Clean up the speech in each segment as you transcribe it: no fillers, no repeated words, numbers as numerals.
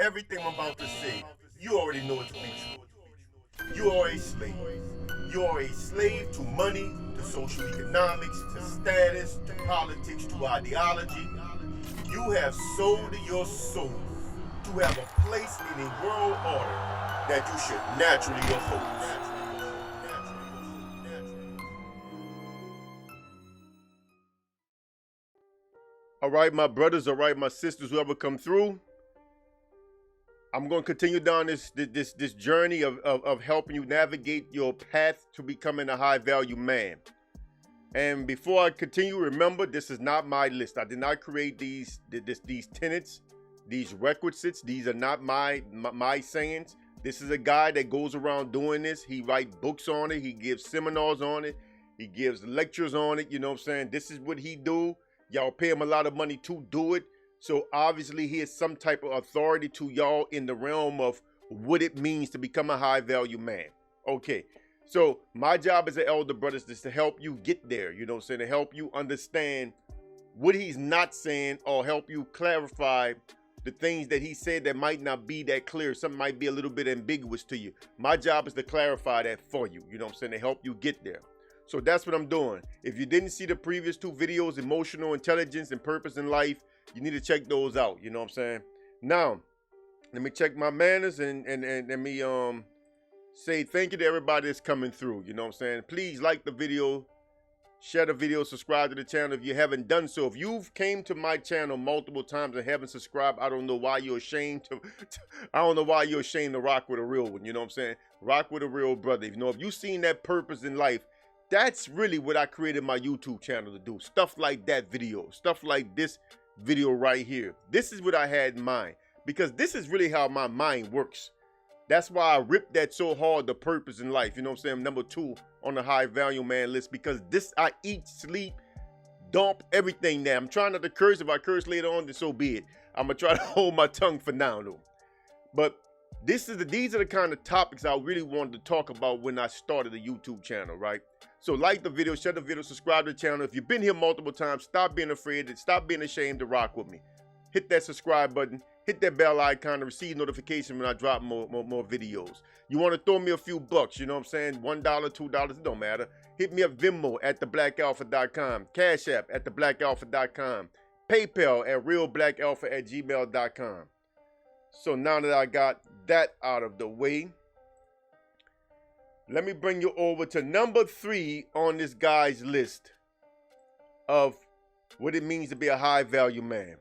Everything I'm about to say, you already know it to be true. You are a slave. You are a slave to money, to social economics, to status, to politics, to ideology. You have sold your soul to have a place in a world order that you should naturally oppose. All right, my brothers, all right, my sisters, whoever come through, I'm going to continue down this journey of helping you navigate your path to becoming a high value man. And before I continue, remember, this is not my list. I did not create these tenets, these requisites. These are not my sayings. This is a guy that goes around doing this. He writes books on it. He gives seminars on it. He gives lectures on it. You know what I'm saying? This is what he do. Y'all pay him a lot of money to do it. So obviously he has some type of authority to y'all in the realm of what it means to become a high value man. Okay. So my job as an elder brother is to help you get there, you know what I'm saying, to help you understand what he's not saying or help you clarify the things that he said that might not be that clear. Something might be a little bit ambiguous to you. My job is to clarify that for you, you know what I'm saying, to help you get there. So that's what I'm doing. If you didn't see the previous two videos, Emotional Intelligence and Purpose in Life, you need to check those out, you know what I'm saying. Now, let me check my manners and let me say thank you to everybody that's coming through, you know what I'm saying. Please like the video, share the video, subscribe to the channel if you haven't done so. If you've came to my channel multiple times and haven't subscribed, I don't know why you're ashamed to I don't know why you're ashamed to rock with a real one, you know what I'm saying. Rock with a real brother. You know, if you've seen that purpose in life, that's really what I created my YouTube channel to do. Stuff like that video, stuff like this video right here. This is what I had in mind, because this is really how my mind works. That's why I ripped that so hard, the purpose in life, you know what I'm saying, number 2 on the high value man list, because this, I eat, sleep, dump, everything now. I'm trying not to curse. If I curse later on, then so be it. I'm gonna try to hold my tongue for now though. But these are the kind of topics I really wanted to talk about when I started the YouTube channel, right? So like the video, share the video, subscribe to the channel. If you've been here multiple times, stop being afraid, stop being ashamed to rock with me. Hit that subscribe button, hit that bell icon to receive notification when I drop more videos. You want to throw me a few bucks, you know what I'm saying? $1, $2, it don't matter. Hit me up Venmo at theblackalpha.com, Cash App at theblackalpha.com, PayPal at realblackalpha@gmail.com. So now that I got that out of the way, let me bring you over to number 3 on this guy's list of what it means to be a high value man.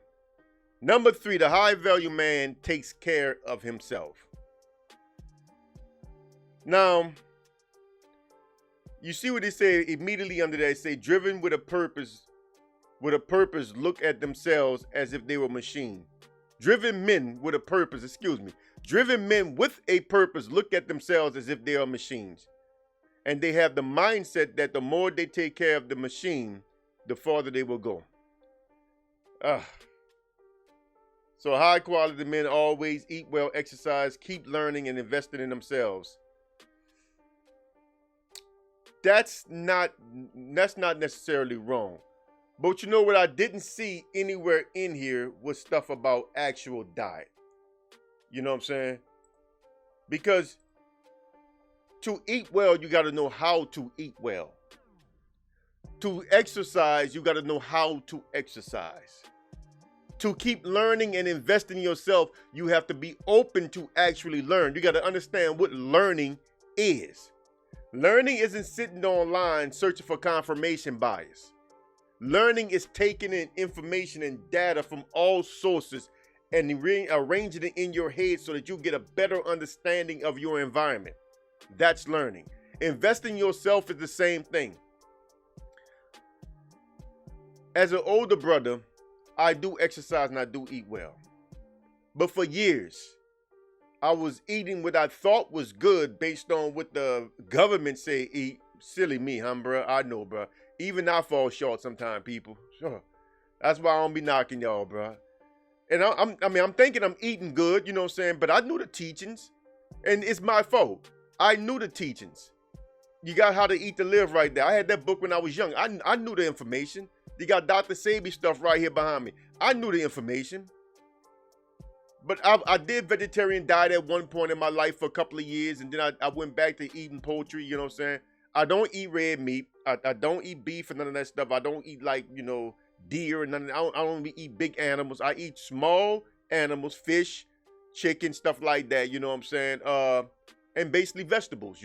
Number 3, the high value man takes care of himself. Now, you see what they say immediately under that, say driven with a purpose, look at themselves as if they were machine. Driven men with a purpose, driven men with a purpose look at themselves as if they are machines. And they have the mindset that the more they take care of the machine, the farther they will go. So high quality men always eat well, exercise, keep learning, and investing in themselves. That's not necessarily wrong. But you know what I didn't see anywhere in here was stuff about actual diet. You know what I'm saying? Because to eat well, you got to know how to eat well. To exercise, you got to know how to exercise. To keep learning and investing in yourself, you have to be open to actually learn. You got to understand what learning is. Learning isn't sitting online searching for confirmation bias. Learning is taking in information and data from all sources and arranging it in your head so that you get a better understanding of your environment. That's learning. Investing in yourself is the same thing. As an older brother, I do exercise and I do eat well. But for years, I was eating what I thought was good based on what the government say eat. Silly me, huh, bro? I know, bro. Even I fall short sometimes, people. Sure. That's why I don't be knocking y'all, bro. And I'm thinking I'm eating good, you know what I'm saying? But I knew the teachings, and it's my fault. I knew the teachings. You got How to Eat to Live right there. I had that book when I was young. I knew the information. You got Dr. Sebi stuff right here behind me. I knew the information. But I did vegetarian diet at one point in my life for a couple of years, and then I went back to eating poultry, you know what I'm saying? I don't eat red meat. I don't eat beef and none of that stuff. I don't eat, like, deer and none of that. I don't eat big animals. I eat small animals, fish, chicken, stuff like that, you know what I'm saying? And basically vegetables,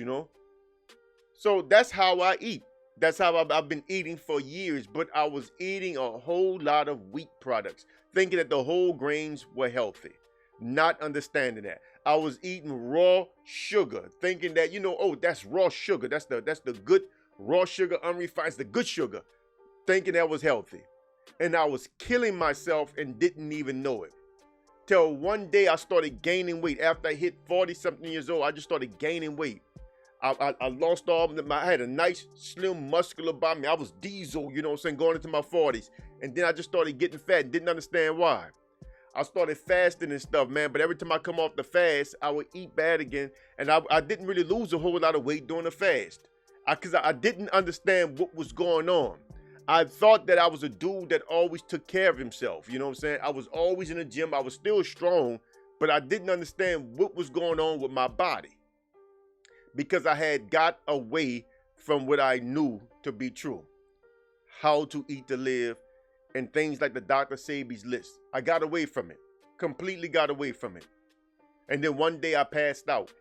So that's how I eat. That's how I've been eating for years, but I was eating a whole lot of wheat products, thinking that the whole grains were healthy, not understanding that. I was eating raw sugar, thinking that, oh, that's raw sugar. That's the good raw sugar, unrefined, it's the good sugar, thinking that was healthy. And I was killing myself and didn't even know it. Till one day I started gaining weight. After I hit 40-something years old, I just started gaining weight. I lost all of I had a nice, slim, muscular body. I was diesel, going into my 40s. And then I just started getting fat and didn't understand why. I started fasting and stuff, man. But every time I come off the fast, I would eat bad again. And I didn't really lose a whole lot of weight during the fast. Because I didn't understand what was going on. I thought that I was a dude that always took care of himself. You know what I'm saying? I was always in the gym. I was still strong. But I didn't understand what was going on with my body. Because I had got away from what I knew to be true. How to eat to live and things like the Dr. Sebi's list. I got away from it. Completely got away from it. And then one day I passed out.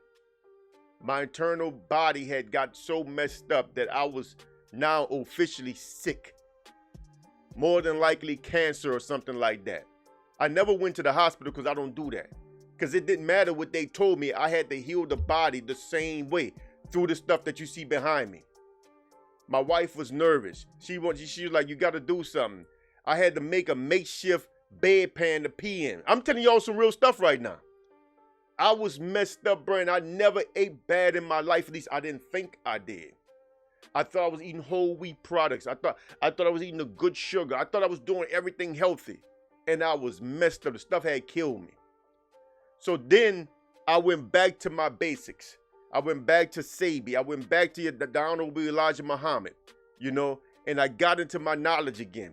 My internal body had got so messed up that I was now officially sick. More than likely cancer or something like that. I never went to the hospital because I don't do that. Because it didn't matter what they told me. I had to heal the body the same way through the stuff that you see behind me. My wife was nervous. She was like, you got to do something. I had to make a makeshift bedpan to pee in. I'm telling y'all some real stuff right now. I was messed up, Brian. I never ate bad in my life. At least I didn't think I did. I thought I was eating whole wheat products. I thought I was eating a good sugar. I thought I was doing everything healthy. And I was messed up. The stuff had killed me. So then I went back to my basics. I went back to Sebi. I went back to the Honorable Elijah Muhammad, and I got into my knowledge again.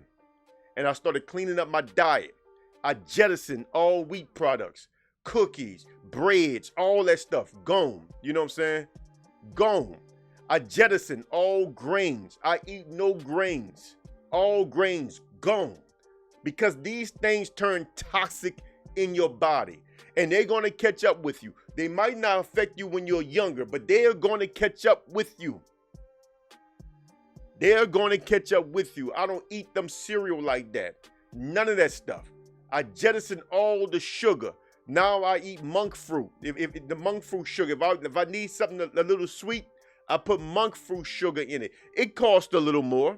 And I started cleaning up my diet. I jettisoned all wheat products, cookies, breads, all that stuff. Gone. You know what I'm saying? Gone. I jettisoned all grains. I eat no grains. All grains gone. Because these things turn toxic in your body. And they're going to catch up with you. They might not affect you when you're younger, but they are going to catch up with you. They're going to catch up with you. I don't eat them cereal like that. None of that stuff. I jettison all the sugar. Now I eat monk fruit. If the monk fruit sugar, if I need something a little sweet, I put monk fruit sugar in it. It costs a little more.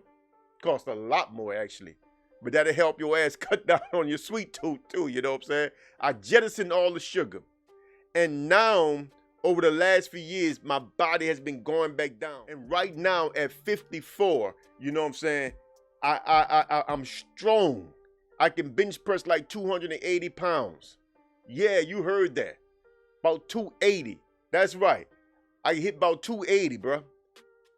Costs a lot more, actually. But that'll help your ass cut down on your sweet tooth too, you know what I'm saying? I jettisoned all the sugar. And now, over the last few years, my body has been going back down. And right now at 54, you know what I'm saying? I'm strong. I can bench press like 280 pounds. Yeah, you heard that. About 280. That's right. I hit about 280, bro.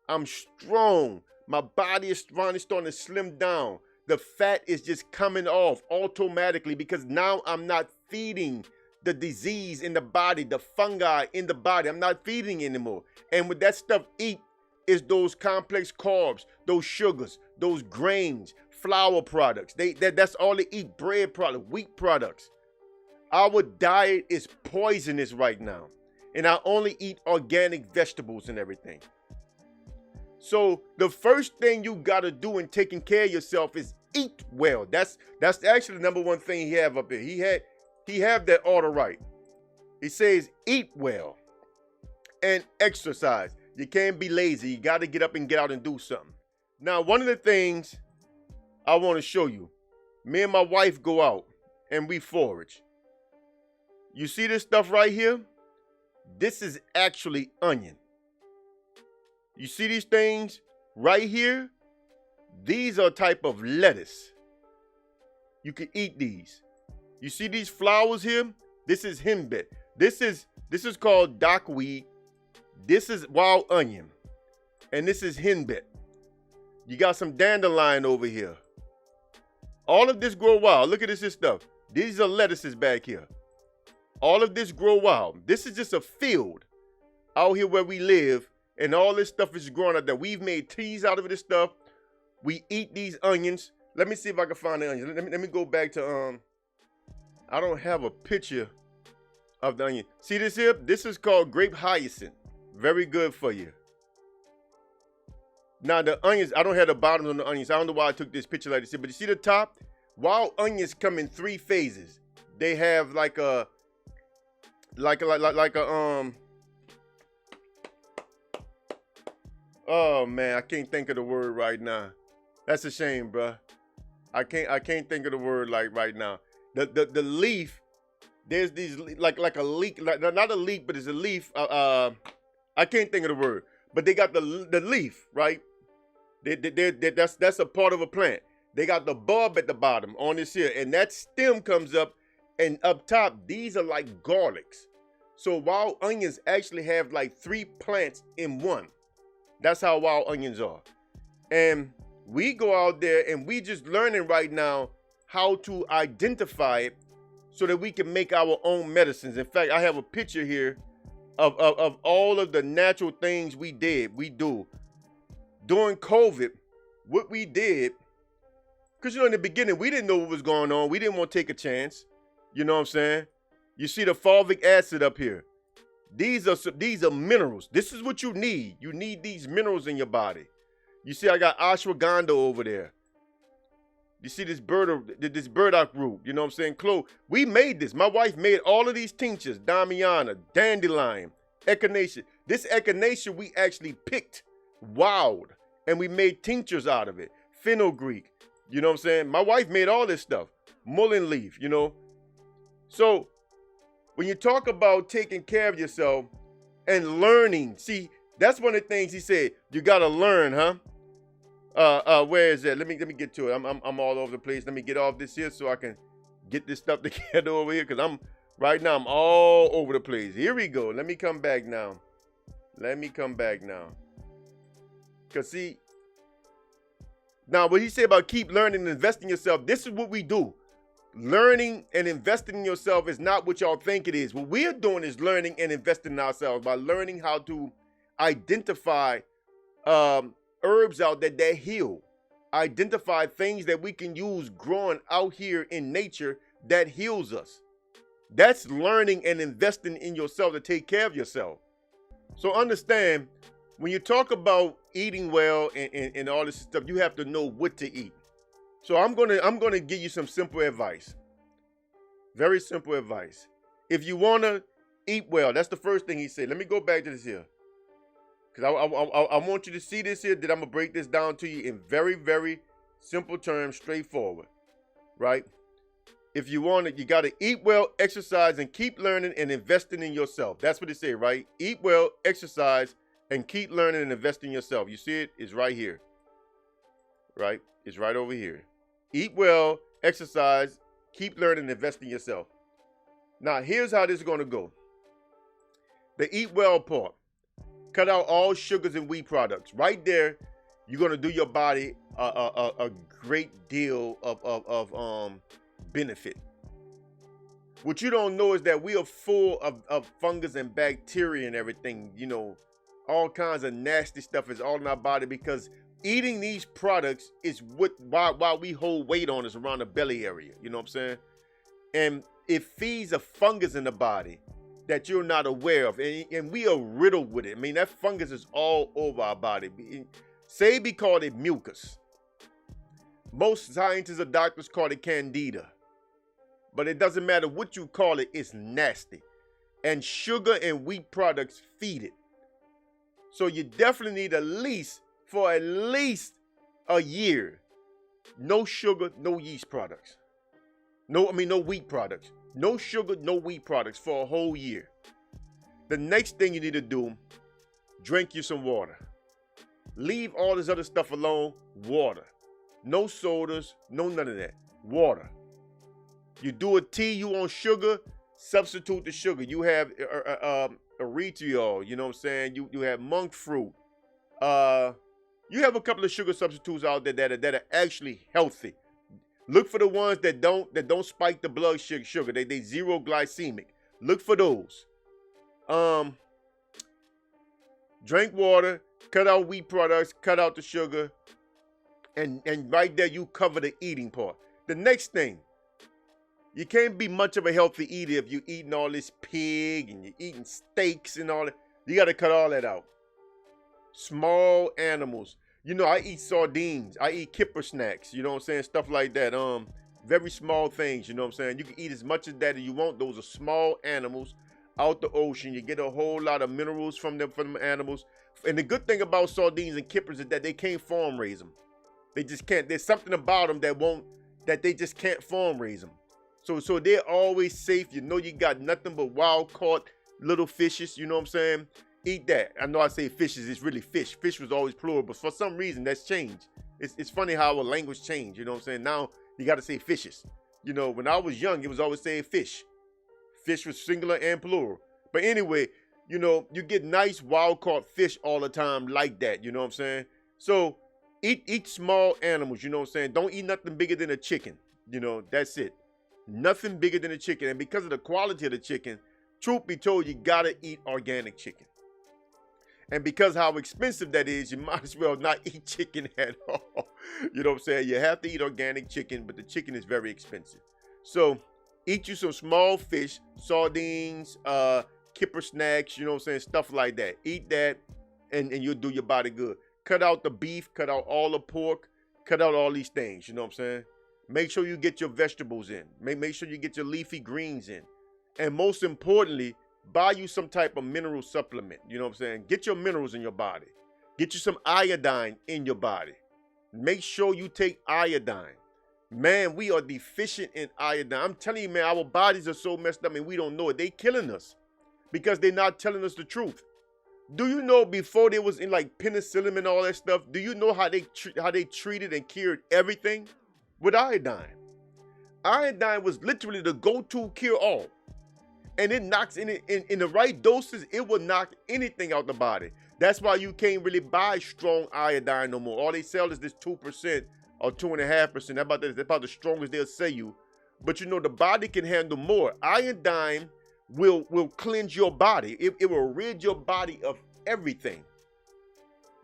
I'm strong. My body is finally starting to slim down. The fat is just coming off automatically because now I'm not feeding the disease in the body, the fungi in the body. I'm not feeding anymore. And with that stuff eat is those complex carbs, those sugars, those grains, flour products. That's all they eat, bread products, wheat products. Our diet is poisonous right now. And I only eat organic vegetables and everything. So the first thing you gotta do in taking care of yourself is eat well. That's actually the number one thing he have up here. He have that order right. He says eat well and exercise. You can't be lazy. You gotta get up and get out and do something. Now, one of the things I want to show you, me and my wife go out and we forage. You see this stuff right here? This is actually onion. You see these things right here? These are a type of lettuce. You can eat these. You see these flowers here? This is henbit. This is called dockweed. This is wild onion. And this is henbit. You got some dandelion over here. All of this grow wild. Look at this stuff. These are lettuces back here. All of this grow wild. This is just a field out here where we live, and all this stuff is growing out there. We've made teas out of this stuff. We eat these onions. Let me see if I can find the onions. Let me go back to I don't have a picture of the onion. See this here? This is called grape hyacinth. Very good for you. Now the onions, I don't have the bottoms on the onions. I don't know why I took this picture like this, but you see the top? Wild onions come in 3 phases. They have like a oh man, I can't think of the word right now. That's a shame, bruh. I can't think of the word like right now. The leaf, there's these like a leek, like not a leek, but it's a leaf. I can't think of the word, but they got the leaf, right? That's a part of a plant. They got the bulb at the bottom on this here, and that stem comes up, and up top, these are like garlics. So wild onions actually have like 3 plants in one. That's how wild onions are. And we go out there and we just learning right now how to identify it so that we can make our own medicines. In fact, I have a picture here of all of the natural things we do. During COVID, what we did, because, in the beginning, we didn't know what was going on. We didn't want to take a chance. You know what I'm saying? You see the fulvic acid up here. These are minerals. This is what you need. You need these minerals in your body. You see, I got ashwagandha over there. You see this burdock root. You know what I'm saying? Clove. We made this. My wife made all of these tinctures. Damiana, dandelion, echinacea. This echinacea we actually picked wild, and we made tinctures out of it. Fenugreek. You know what I'm saying? My wife made all this stuff. Mullein leaf, So when you talk about taking care of yourself and learning, see, that's one of the things he said. You gotta learn, huh? Where is that? Let me get to it. I'm all over the place. Let me get off this here so I can get this stuff together over here, because I'm all over the place. Here we go. Let me come back now. Because see, now what he said about keep learning and invest in yourself, this is what we do. Learning and investing in yourself is not what y'all think it is. What we're doing is learning and investing in ourselves by learning how to identify herbs out there that heal. Identify things that we can use growing out here in nature that heals us. That's learning and investing in yourself to take care of yourself. So understand, when you talk about eating well and all this stuff, you have to know what to eat. So I'm gonna give you some simple advice. Very simple advice. If you wanna eat well, that's the first thing he said. Let me go back to this here, because I want you to see this here. That I'm gonna break this down to you in very, very simple terms, straightforward, right? If you want it, you gotta eat well, exercise, and keep learning and investing in yourself. That's what it say, right? Eat well, exercise, and keep learning and investing in yourself. You see it? It's right here, right? It's right over here. Eat well, exercise, keep learning, and invest in yourself. Now, here's how this is going to go. The eat well part. Cut out all sugars and wheat products. Right there, you're going to do your body a great deal of benefit. What you don't know is that we are full of fungus and bacteria and everything. All kinds of nasty stuff is all in our body, because eating these products is why we hold weight on us around the belly area. You know what I'm saying? And it feeds a fungus in the body that you're not aware of. And we are riddled with it. I mean, that fungus is all over our body. Sebi called it mucus. Most scientists or doctors call it candida. But it doesn't matter what you call it, it's nasty. And sugar and wheat products feed it. So you definitely need for at least a year, no sugar, no yeast products. No wheat products. No sugar, no wheat products for a whole year. The next thing you need to do, drink you some water. Leave all this other stuff alone. Water. No sodas, no none of that. Water. You do a tea, you want sugar, substitute the sugar. You have erythritol, you know what I'm saying? You have monk fruit. You have a couple of sugar substitutes out there that are actually healthy. Look for the ones that don't spike the blood sugar. They zero glycemic. Look for those. Drink water, cut out wheat products, cut out the sugar, and right there you cover the eating part. The next thing, you can't be much of a healthy eater if you're eating all this pig and you're eating steaks and all that. You got to cut all that out. Small animals. You know, I eat sardines. I eat kipper snacks. You know what I'm saying? Stuff like that. Very small things. You know what I'm saying? You can eat as much of that as you want. Those are small animals out the ocean. You get a whole lot of minerals from them animals. And the good thing about sardines and kippers is that they can't farm raise them. They just can't. There's something about them that they just can't farm raise them. So they're always safe. You know you got nothing but wild caught little fishes. You know what I'm saying? Eat that. I know I say fishes. It's really fish. Fish was always plural, but for some reason that's changed. It's funny how our language changed. You know what I'm saying? Now you got to say fishes. You know, when I was young, it was always saying fish. Fish was singular and plural. But anyway, you know, you get nice wild caught fish all the time like that. You know what I'm saying? So eat small animals. You know what I'm saying? Don't eat nothing bigger than a chicken. You know, that's it. Nothing bigger than a chicken. And because of the quality of the chicken, truth be told, you got to eat organic chicken. And because how expensive that is, you might as well not eat chicken at all. You know what I'm saying? You have to eat organic chicken, but the chicken is very expensive. So eat you some small fish, sardines, kipper snacks, you know what I'm saying? Stuff like that. Eat that and you'll do your body good. Cut out the beef, cut out all the pork, cut out all these things, you know what I'm saying? Make sure you get your vegetables in. Make sure you get your leafy greens in. And most importantly, buy you some type of mineral supplement. You know what I'm saying? Get your minerals in your body. Get you some iodine in your body. Make sure you take iodine. Man, we are deficient in iodine. I'm telling you, man, our bodies are so messed up and we don't know it. They killing us because they're not telling us the truth. Do you know before they was in like penicillin and all that stuff, do you know how they treated and cured everything? With iodine. Iodine was literally the go-to cure-all. And it knocks in the right doses, it will knock anything out the body. That's why you can't really buy strong iodine no more. All they sell is this 2% or 2.5%. That's about the strongest they'll sell you. But you know, the body can handle more. Iodine will cleanse your body. It will rid your body of everything.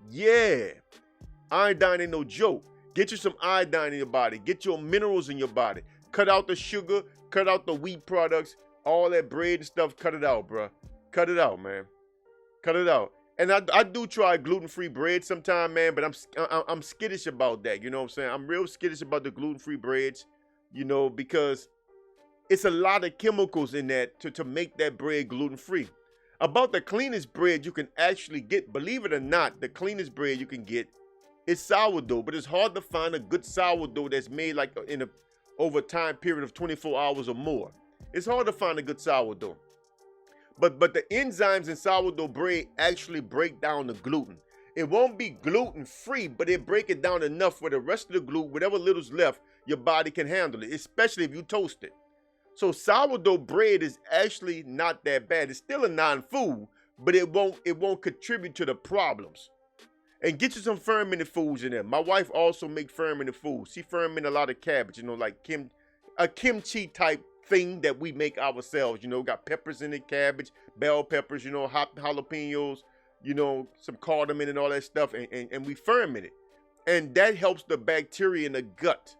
Yeah. Iodine ain't no joke. Get you some iodine in your body. Get your minerals in your body. Cut out the sugar. Cut out the wheat products. All that bread and stuff, cut it out, bro. Cut it out, man. Cut it out. And I do try gluten-free bread sometime, man, but I'm skittish about that. You know what I'm saying? I'm real skittish about the gluten-free breads, you know, because it's a lot of chemicals in that to make that bread gluten-free. About the cleanest bread you can actually get, believe it or not, the cleanest bread you can get is sourdough, but it's hard to find a good sourdough that's made like over a time period of 24 hours or more. It's hard to find a good sourdough. But the enzymes in sourdough bread actually break down the gluten. It won't be gluten-free, but it break it down enough where the rest of the gluten, whatever little's left, your body can handle it, especially if you toast it. So sourdough bread is actually not that bad. It's still a non-food, but it won't contribute to the problems. And get you some fermented foods in there. My wife also make fermented foods. She ferment a lot of cabbage, you know, like a kimchi type thing that we make ourselves. You know, got peppers in it, cabbage, bell peppers, you know, jalapenos, you know, some cardamom and all that stuff, and we ferment it. And that helps the bacteria in the gut.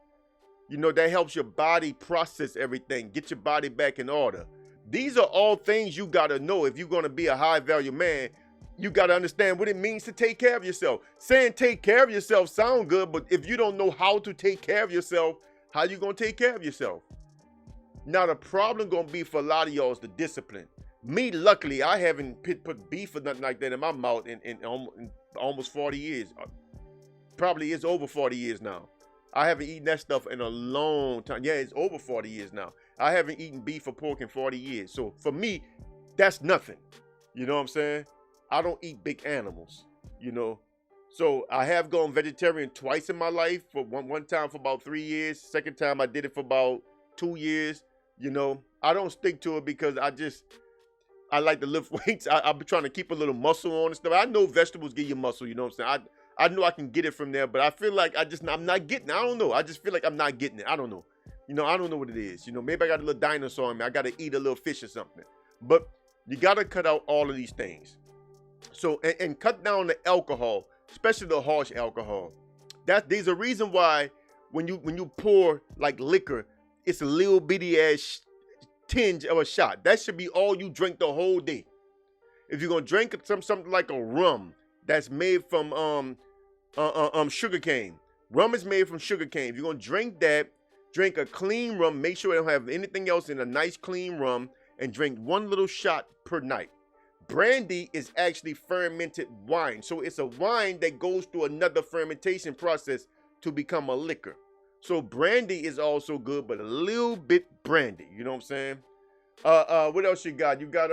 You know, that helps your body process everything, get your body back in order. These are all things you got to know if you're going to be a high-value man. You got to understand what it means to take care of yourself. Saying take care of yourself sound good, but if you don't know how to take care of yourself, how you going to take care of yourself? Now, the problem going to be for a lot of y'all is the discipline. Me, luckily, I haven't put beef or nothing like that in my mouth in almost 40 years. Probably it's over 40 years now. I haven't eaten that stuff in a long time. Yeah, it's over 40 years now. I haven't eaten beef or pork in 40 years. So for me, that's nothing. You know what I'm saying? I don't eat big animals, you know. So I have gone vegetarian twice in my life. For one time for about 3 years. Second time I did it for about 2 years. You know, I don't stick to it because I like to lift weights. I've been trying to keep a little muscle on and stuff. I know vegetables give you muscle, you know what I'm saying? I know I can get it from there, but I feel like I'm not getting it. I don't know. I just feel like I'm not getting it. I don't know. You know, I don't know what it is. You know, maybe I got a little dinosaur in me. I got to eat a little fish or something. But you got to cut out all of these things. So, and cut down the alcohol, especially the harsh alcohol. There's a reason why when you pour like liquor, it's a little bitty ass tinge of a shot. That should be all you drink the whole day. If you're gonna drink something like a rum that's made from sugar cane. Rum is made from sugar cane. If you're gonna drink that, drink a clean rum. Make sure it don't have anything else in a nice clean rum, and drink one little shot per night. Brandy is actually fermented wine. So it's a wine that goes through another fermentation process to become a liquor. So brandy is also good, but a little bit brandy. You know what I'm saying? What else you got? You got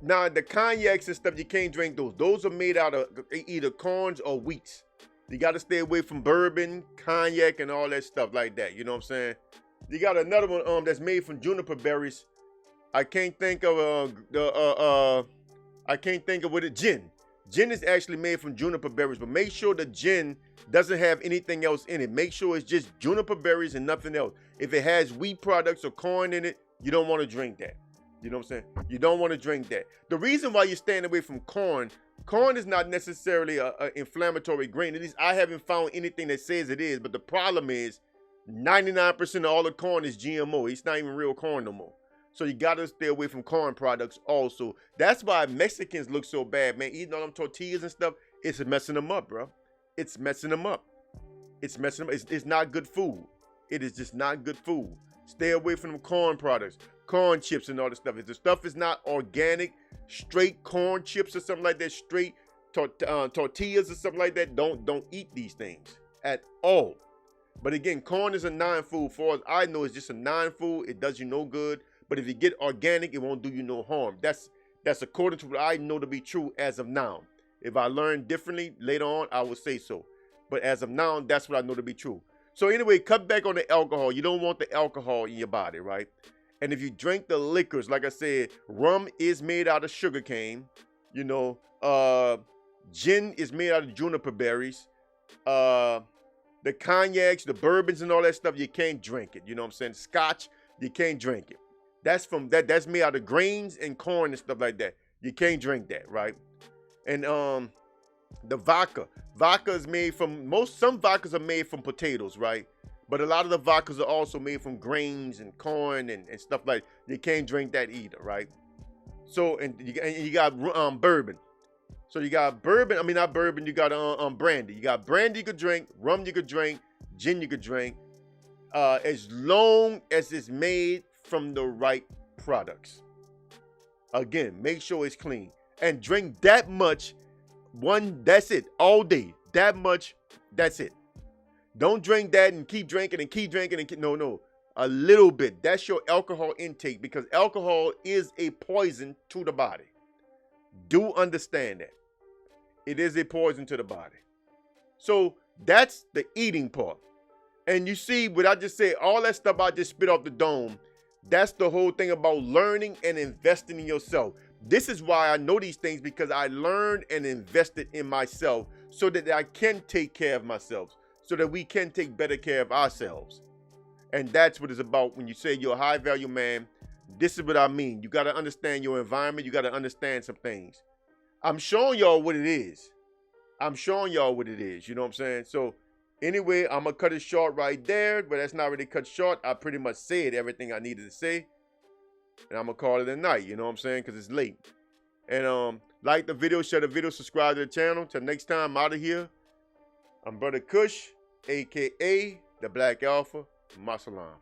now the cognacs and stuff, you can't drink those. Those are made out of either corns or wheats. You got to stay away from bourbon, cognac, and all that stuff like that. You know what I'm saying? You got another one that's made from juniper berries. I can't think of what it. Gin. Gin is actually made from juniper berries, but make sure the gin doesn't have anything else in it. Make sure it's just juniper berries and nothing else. If it has wheat products or corn in it, you don't want to drink that. You know what I'm saying? You don't want to drink that. The reason why you're staying away from corn is not necessarily an inflammatory grain. At least I haven't found anything that says it is, but the problem is 99% of all the corn is GMO. It's not even real corn no more. So you got to stay away from corn products also. That's why Mexicans look so bad, man. Eating all them tortillas and stuff, it's messing them up, bro. It's messing them up. It's messing them up. It's not good food. It is just not good food. Stay away from them corn products, corn chips and all this stuff. If the stuff is not organic, straight corn chips or something like that, straight tortillas or something like that, don't eat these things at all. But again, corn is a non-food. For as I know, it's just a non-food. It does you no good. But if you get organic, it won't do you no harm. That's according to what I know to be true as of now. If I learn differently later on, I will say so. But as of now, that's what I know to be true. So anyway, cut back on the alcohol. You don't want the alcohol in your body, right? And if you drink the liquors, like I said, rum is made out of sugar cane. You know, gin is made out of juniper berries. The cognacs, the bourbons and all that stuff, you can't drink it. You know what I'm saying? Scotch, you can't drink it. That's made out of grains and corn and stuff like that. You can't drink that, right? And the vodka is made from some vodkas are made from potatoes, right? But a lot of the vodkas are also made from grains and corn and stuff like that. You can't drink that either, right? So and you got bourbon. So you got bourbon, I mean not bourbon, you got brandy. You got brandy you could drink, rum you could drink, gin you could drink, as long as it's made from the right products. Again, make sure it's clean. And drink that much, that's it, all day. That much, that's it. Don't drink that and keep drinking and keep drinking and no. A little bit. That's your alcohol intake, because alcohol is a poison to the body. Do understand that. It is a poison to the body. So that's the eating part. And you see what I just said, all that stuff I just spit off the dome, that's the whole thing about learning and investing in yourself. This is why I know these things, because I learned and invested in myself so that I can take care of myself, so that we can take better care of ourselves. And that's what it's about when you say you're a high value man. This is what I mean. You got to understand your environment. You got to understand some things. I'm showing y'all what it is. I'm showing y'all what it is. You know what I'm saying? So anyway, I'm going to cut it short right there, but that's not really cut short. I pretty much said everything I needed to say. And I'm going to call it a night. You know what I'm saying? Because it's late. And like the video, share the video, subscribe to the channel. Till next time, I'm out of here. I'm Brother Kush, a.k.a. the Black Alpha. Masalam.